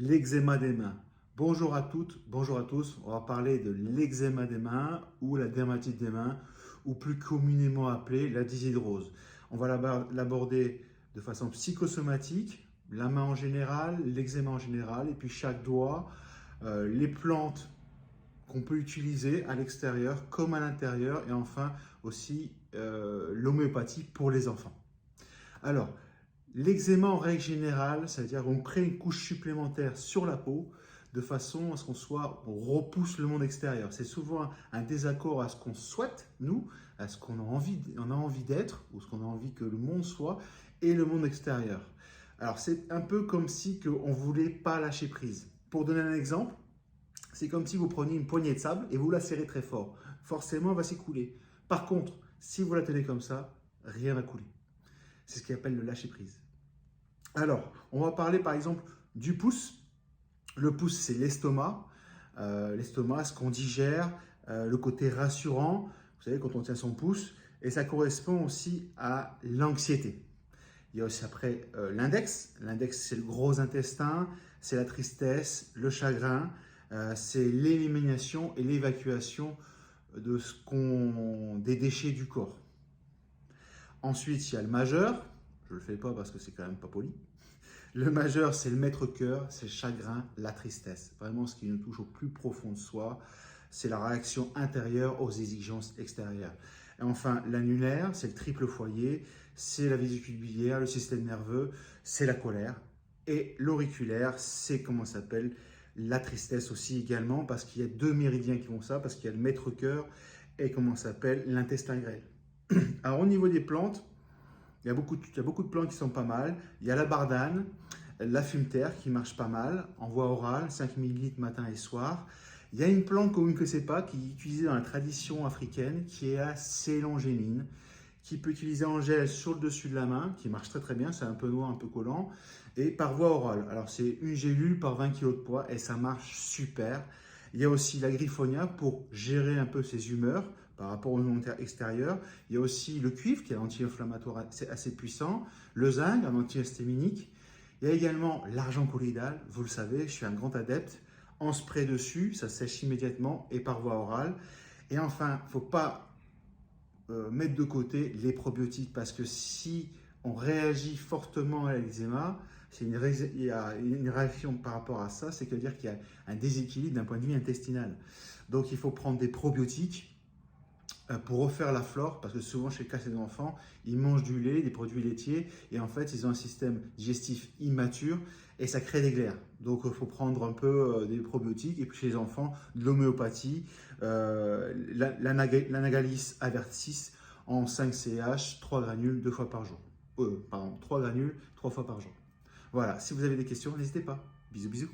L'eczéma des mains. Bonjour à toutes, bonjour à tous. On va parler de l'eczéma des mains ou la dermatite des mains ou plus communément appelée la dyshydrose. On va l'aborder de façon psychosomatique, la main en général, l'eczéma en général et puis chaque doigt, les plantes qu'on peut utiliser à l'extérieur comme à l'intérieur et enfin aussi l'homéopathie pour les enfants. Alors, l'eczéma en règle générale, c'est-à-dire qu'on crée une couche supplémentaire sur la peau de façon à ce on repousse le monde extérieur. C'est souvent un désaccord à ce qu'on souhaite, nous, à ce qu'on a envie d'être ou ce qu'on a envie que le monde soit et le monde extérieur. Alors c'est un peu comme si on ne voulait pas lâcher prise. Pour donner un exemple, c'est comme si vous preniez une poignée de sable et vous la serrez très fort. Forcément, elle va s'écouler. Par contre, si vous la tenez comme ça, rien va couler. C'est ce qu'on appelle le lâcher prise. Alors, on va parler par exemple du pouce. Le pouce, c'est l'estomac. L'estomac, ce qu'on digère, le côté rassurant, vous savez, quand on tient son pouce. Et ça correspond aussi à l'anxiété. Il y a aussi après l'index. L'index, c'est le gros intestin, c'est la tristesse, le chagrin, c'est l'élimination et l'évacuation des déchets du corps. Ensuite, il y a le majeur. Je ne le fais pas parce que c'est quand même pas poli. Le majeur, c'est le maître-cœur, c'est le chagrin, la tristesse. Vraiment, ce qui nous touche au plus profond de soi, c'est la réaction intérieure aux exigences extérieures. Et enfin, l'annulaire, c'est le triple foyer, c'est la vésicule biliaire, le système nerveux, c'est la colère. Et l'auriculaire, c'est comment ça s'appelle la tristesse aussi également, parce qu'il y a deux méridiens qui vont ça, parce qu'il y a le maître-cœur et comment ça s'appelle l'intestin grêle. Alors au niveau des plantes, il y a beaucoup de plantes qui sont pas mal. Il y a la bardane, la fumeterre qui marche pas mal, en voie orale, 5 ml matin et soir. Il y a une plante que vous ne connaissez pas, qui est utilisée dans la tradition africaine, qui est la célangéline, qui peut utiliser en gel sur le dessus de la main, qui marche très très bien, c'est un peu noir, un peu collant, et par voie orale. Alors c'est une gélule par 20 kg de poids et ça marche super. Il y a aussi la griffonia pour gérer un peu ses humeurs par rapport au monde extérieur. Il y a aussi le cuivre qui est un anti-inflammatoire assez puissant, le zinc, un antihistaminique. Il y a également l'argent colloïdal, vous le savez, je suis un grand adepte. En spray dessus, ça sèche immédiatement et par voie orale. Et enfin, il ne faut pas mettre de côté les probiotiques parce que si on réagit fortement à l'eczéma, il y a une réaction par rapport à ça, c'est-à-dire qu'il y a un déséquilibre d'un point de vue intestinal. Donc il faut prendre des probiotiques pour refaire la flore, parce que souvent chez le cas des enfants, ils mangent du lait, des produits laitiers, et en fait ils ont un système digestif immature et ça crée des glaires. Donc il faut prendre un peu des probiotiques, et puis chez les enfants, de l'homéopathie, l'Anagalis avertis en 5 CH, 3 granules 2 fois par jour. 3 granules 3 fois par jour. Voilà, si vous avez des questions, n'hésitez pas. Bisous bisous.